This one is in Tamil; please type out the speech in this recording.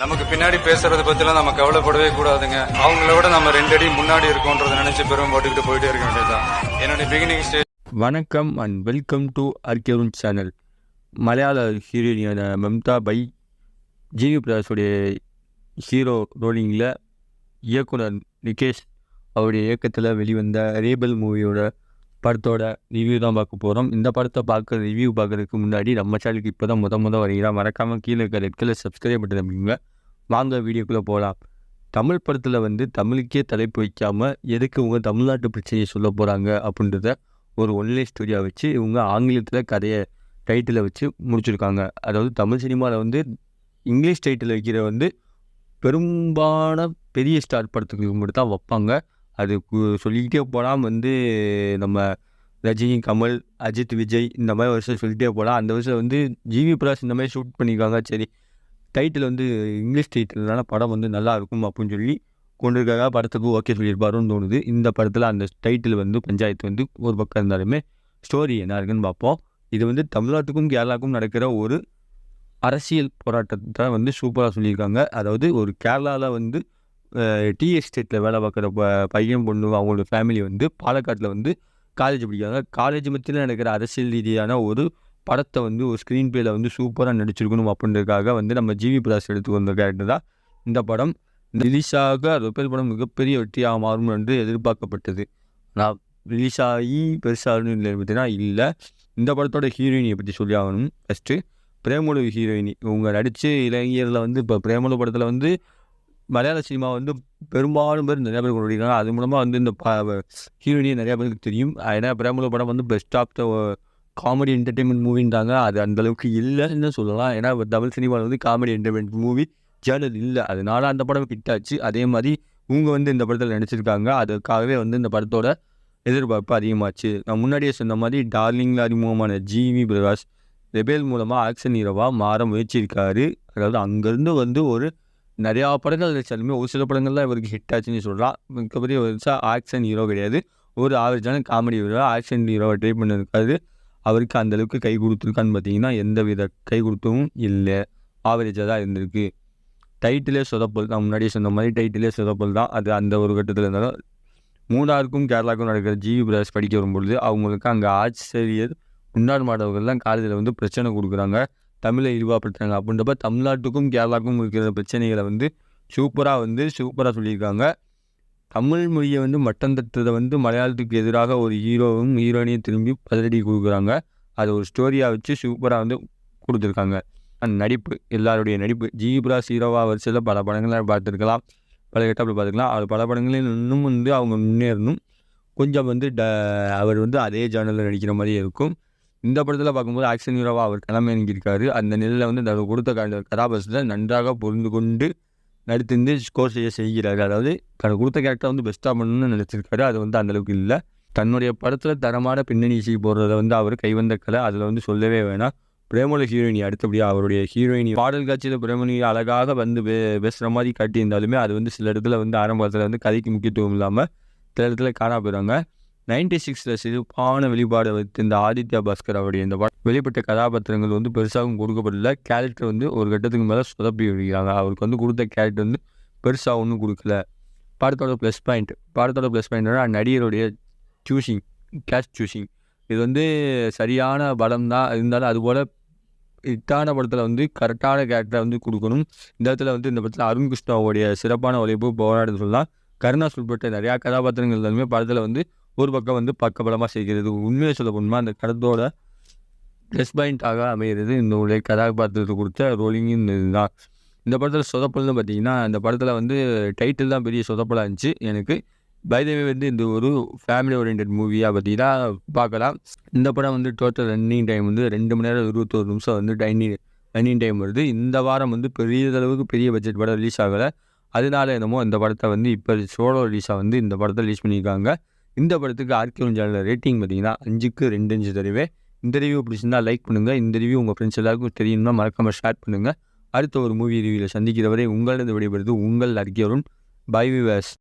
நமக்கு பின்னாடி பேசுறதை பத்திலாம் நம்ம கவலைப்படவே கூடாதுங்க. அவங்கள விட நம்ம 2 அடி முன்னாடி இருக்கோன்றதை நினைச்சு பெரும் போட்டுக்கிட்டு போயிட்டே இருக்க வேண்டியதுதான். என்னுடைய பிகினிங் ஸ்டேஜ். வணக்கம் அண்ட் வெல்கம் டு அர்கேருன் சேனல். மலையாள ஹீரோயினியான மம்தா பை ஜிவி பிரகாஷோடைய ஹீரோ ரோலிங்கில் இயக்குனர் நிகேஷ் அவருடைய இயக்கத்தில் வெளிவந்த ரேபல் மூவியோட படத்தோட ரிவ்யூ தான் பார்க்க போகிறோம். இந்த படத்தை ரிவ்யூ பார்க்குறதுக்கு முன்னாடி நம்ம சேனலுக்கு இப்போ தான் முத வரீங்களா, மறக்காமல் கீழே இருக்கிற ரெட்களை சப்ஸ்கிரைப் பண்ணி நம்பிங்க. வாங்க வீடியோக்குள்ளே போகலாம். தமிழ் படத்தில் தமிழுக்கே தலைப்பு வைக்காமல் எதுக்கு இவங்க தமிழ்நாட்டு பிரச்சனையை சொல்ல போகிறாங்க அப்படின்றத ஒரு ஒன்லைன் ஸ்டோரியாக வச்சு இவங்க ஆங்கிலத்தில் கதையை டைட்டிலை வச்சு முடிச்சிருக்காங்க. அதாவது தமிழ் சினிமாவில் இங்கிலீஷ் டைட்டில் வைக்கிற பெரும்பாலான பெரிய ஸ்டார் படத்துக்கு மட்டும் தான் வைப்பாங்க. அது சொல்லிக்கிட்டே போனால் நம்ம ரஜினி, கமல், அஜித், விஜய் இந்த மாதிரி வருஷம் சொல்லிகிட்டே போகலாம். அந்த வருஷம் ஜிவி பிரகாஷ் இந்த மாதிரி ஷூட் பண்ணியிருக்காங்க. சரி, டைட்டில் இங்கிலீஷ் டைட்டில்னால படம் நல்லா இருக்கும் அப்படின்னு சொல்லி கொண்டிருக்காங்க. படத்துக்கு ஓகே சொல்லியிருப்பாருன்னு தோணுது. இந்த படத்தில் அந்த டைட்டில் பஞ்சாயத்து ஒரு பக்கம் இருந்தாலுமே ஸ்டோரி என்ன இருக்குன்னு பார்ப்போம். இது தமிழ்நாட்டுக்கும் கேரளாவுக்கும் நடக்கிற ஒரு அரசியல் போராட்டத்தை சூப்பராக சொல்லியிருக்காங்க. அதாவது ஒரு கேரளாவில் டீ எஸ்டேட்டில் வேலை பார்க்குற பையன் பொண்ணு அவங்களோட ஃபேமிலி பாலக்காட்டில் காலேஜ் படிக்கிறாங்க. காலேஜ் மத்தியில் நடக்கிற அரசியல் ரீதியான ஒரு படத்தை ஒரு ஸ்க்ரீன் பிளேயில் சூப்பராக நடிச்சிருக்கணும் அப்படின்றதுக்காக நம்ம ஜிவி பிரகாஷ் எடுத்து வந்த கேரக்டர் தான் இந்த படம். ரிலீஸாக ரொப்பேல் படம் மிகப்பெரிய வெற்றியாக மாறும் என்று எதிர்பார்க்கப்பட்டது. நான் ரிலீஸ் ஆகி பெருசாகணும் இல்லை பார்த்தீங்கன்னா இல்லை. இந்த படத்தோட ஹீரோயினியை பற்றி சொல்லி ஆகணும். ஃபஸ்ட்டு பிரேமலு ஹீரோயினி இவங்க நடித்து இளைஞரில் இப்போ பிரேமலு படத்தில் மலையாள சினிமா பெரும்பாலும் பேர் நிறையா பேர் கொண்டிருக்காங்க. அது மூலமாக இந்த ஹீரோயினியை நிறையா பேருக்கு தெரியும். ஏன்னா பிரேமலு படம் best of the comedy entertainment மூவின்றாங்க. அது அந்தளவுக்கு இல்லைன்னு சொல்லலாம். ஏன்னா தமிழ் சினிமாவில் காமெடி என்டர்டெயின்மெண்ட் மூவி ஜேர்னல் இல்லை. அதனால அந்த படம் ஹிட் ஆச்சு. அதே மாதிரி இவங்க இந்த படத்தில் நடிச்சிருக்காங்க. அதுக்காகவே இந்த படத்தோட எதிர்பார்ப்பு அதிகமாச்சு. நான் முன்னாடியே சொன்ன மாதிரி டார்லிங்கில் அறிமுகமான ஜிவி பிரகாஷ் ரெபேல் மூலமாக ஆக்ஷன் ஹீரோவாக மாற முயற்சியிருக்காரு. அதாவது அங்கேருந்து ஒரு நிறையா படங்கள் நடிச்சாலுமே ஒரு சில படங்கள் தான் இவருக்கு ஹிட் ஆச்சுன்னு சொல்லலாம். மிகப்பெரிய ஆக்ஷன் ஹீரோ கிடையாது. ஒரு ஆவரேஜான காமெடி ஹீரோ ஆக்ஷன் ஹீரோவை ட்ரை பண்ணியிருக்காரு. அவருக்கு அந்தளவுக்கு கை கொடுத்துருக்கான்னு பார்த்தீங்கன்னா எந்த வித கை கொடுத்தவும் இல்லை, ஆவரேஜாக தான் இருந்திருக்கு. டைட்டிலே சொதப்பல். நான் முன்னாடியே சொன்ன மாதிரி டைட்டிலே சொதப்பல் தான். அது அந்த ஒரு கட்டத்தில் இருந்தாலும் மூணாருக்கும் கேரளாவுக்கும் நடக்கிற ஜிவி பிரகாஷ் படிக்க வரும்பொழுது அவங்களுக்கு அங்கே ஆசிரியர் முன்னாள் மாணவர்கள்லாம் காலேஜில் பிரச்சனை கொடுக்குறாங்க, தமிழை இழிவாப்படுத்துறாங்க. அப்படின்றப்ப தமிழ்நாட்டுக்கும் கேரளாவுக்கும் இருக்கிற பிரச்சனைகளை சூப்பராக சொல்லியிருக்காங்க. தமிழ் மொழியை மட்டம் தட்டுறதை மலையாளத்துக்கு எதிராக ஒரு ஹீரோவும் ஹீரோயினையும் திரும்பி பதிலடி கொடுக்குறாங்க. அதை ஒரு ஸ்டோரியாக வச்சு சூப்பராக கொடுத்துருக்காங்க. அந்த நடிப்பு, எல்லாருடைய நடிப்பு, ஜிவி பிரகாஷ் ஹீரோவாக வரிசையில் பல படங்களை பார்த்துருக்கலாம், பல கெட்டப்பில் பார்த்துருக்கலாம். அது பல படங்களில் இன்னும் அவங்க முன்னேறணும். கொஞ்சம் அவர் அதே ஜானலில் நடிக்கிற மாதிரியே இருக்கும். இந்த படத்தில் பார்க்கும்போது ஆக்ஷன் ஹீரோவாக அவர் கிளம்பி இறங்கியிருக்காரு. அந்த நிலையில் அவர் கொடுத்த கதாபாத்திரத்தை நன்றாக பொருந்து கொண்டு நடித்து ஸ்கோர் செய்கிறாரு. அதாவது தனக்கு கொடுத்த கேரக்டர் பெஸ்ட்டாக பண்ணணும்னு நினச்சிருக்காரு. அது அந்தளவுக்கு இல்லை. தன்னுடைய படத்தில் தரமான பின்னணி இசை போடுறதை அவர் கைவந்த கலை. அதில் சொல்லவே வேணாம். பிரேமலு ஹீரோயினி அடுத்தபடியாக அவருடைய ஹீரோயினி பாடல் காட்சியில் பிரேமலு அழகாக பேசுகிற மாதிரி காட்டியிருந்தாலுமே அது சில இடத்துல ஆரம்பத்தில் கதைக்கு முக்கியத்துவம் இல்லாமல் சில இடத்துல காணா போயிடுறாங்க. 96 சிறப்பான வெளிப்பாடு வைத்து இந்த ஆதித்யா பாஸ்கர் அவருடைய இந்த வெளிப்பட்ட கதாபாத்திரங்கள் பெருசாகவும் கொடுக்கப்படல. கேரக்டர் ஒரு கட்டத்துக்கு மேலே சொதப்பி விடுகிறாங்க. அவருக்கு கொடுத்த கேரக்டர் பெருசாக ஒன்றும் கொடுக்கல. படத்தோட ப்ளஸ் பாயிண்ட்னா நடிகருடைய கேஸ்ட் சூஸிங். இது சரியான படம் தான். இருந்தாலும் அதுபோல் ஹிட்டான படத்தில் கரெக்டான கேரக்டரை கொடுக்கணும். இந்த இடத்துல இந்த படத்தில் அருண் கிருஷ்ணாவுடைய சிறப்பான உழைப்பு போராடுறது சொல்லலாம். கருணாஸ் உட்பட்ட நிறையா கதாபாத்திரங்கள் இருந்தாலுமே படத்தில் ஒரு பக்கம் பக்கபலமாக செய்கிறது. உண்மையை சொல்ல போனோம்னா அந்த படத்தோட ப்ளஸ் பாயிண்ட்டாக அமைகிறது இந்த உடைய கதாபாத்திரத்தை கொடுத்த ரோலிங்கின் இதுதான். இந்த படத்தில் சொதப்பல்னு பார்த்தீங்கன்னா இந்த படத்தில் டைட்டில் தான் பெரிய சொதப்பலாக இருந்துச்சு எனக்கு. பைதவே இந்த ஒரு ஃபேமிலி ஓரியன்ட் மூவியாக பார்த்தீங்கன்னா பார்க்கலாம். இந்த படம் டோட்டல் ரன்னிங் டைம் 2 மணி நேரம் 21 நிமிஷம் ரன்னிங் டைம் வருது. இந்த வாரம் பெரியதளவுக்கு பெரிய பட்ஜெட் படம் ரிலீஸ் ஆகலை. அதனால என்னமோ இந்த படத்தை இப்போ சோலோ ரிலீஸாக இந்த படத்தை ரிலீஸ் பண்ணியிருக்காங்க. இந்த படத்துக்கு ஆர்கேருன் சேனலில் ரேட்டிங் பார்த்தீங்கன்னா 5க்கு 2 இன்ச்சு தருவேன். இந்த ரிவ்யூ பிடிச்சிருந்தால் லைக் பண்ணுங்கள். இந்த ரிவ்யூ உங்கள் ஃப்ரெண்ட்ஸ் எல்லாருக்கும் தெரியணும்னா மறக்காமல் ஷேர் பண்ணுங்கள். அடுத்த ஒரு மூவி ரிவ்யூவில் சந்திக்கிறவரை உங்களிடம் விடைபெறுது உங்கள் ஆர்கேருன். By viewers.